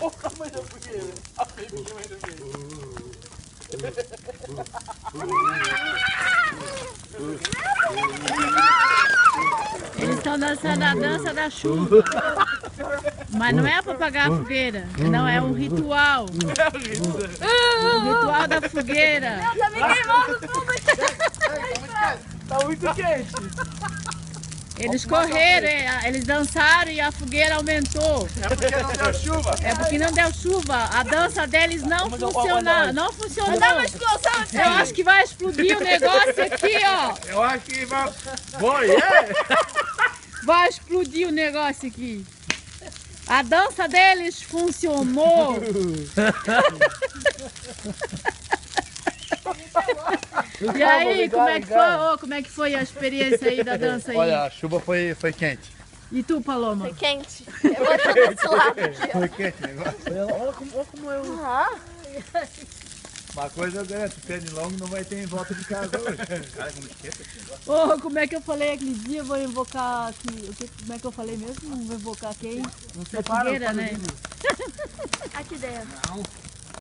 o tamanho da fogueira. A bebinha mais do que. Eles estão dançando a dança da chuva. Mas não é para apagar a fogueira. Não, é um ritual. O ritual da fogueira. Não, tá me queimando tudo. Tá muito quente. Eles correram, eles dançaram e a fogueira aumentou. É porque não deu chuva. É porque não deu chuva. A dança deles não funciona, não funcionou. Dá uma explosão aqui. Eu acho que vai explodir o negócio aqui, ó. Eu acho que vai... Foi, é? Vai explodir o negócio aqui. A dança deles funcionou. E aí, como é que foi a experiência aí da dança aí? Olha, a chuva foi quente. E tu, Paloma? Foi quente. Eu vou estar desse lado aqui. Foi quente o negócio. Olha como eu... Uma coisa eu garanto, pênis longo não vai ter em volta de casa hoje. Cara, como esquenta esse negócio. Oh, como é que eu falei aquele dia? Vou invocar aqui. Como é que eu falei mesmo? Vou invocar quem? Não A fogueira, né? Aqui dentro. Não.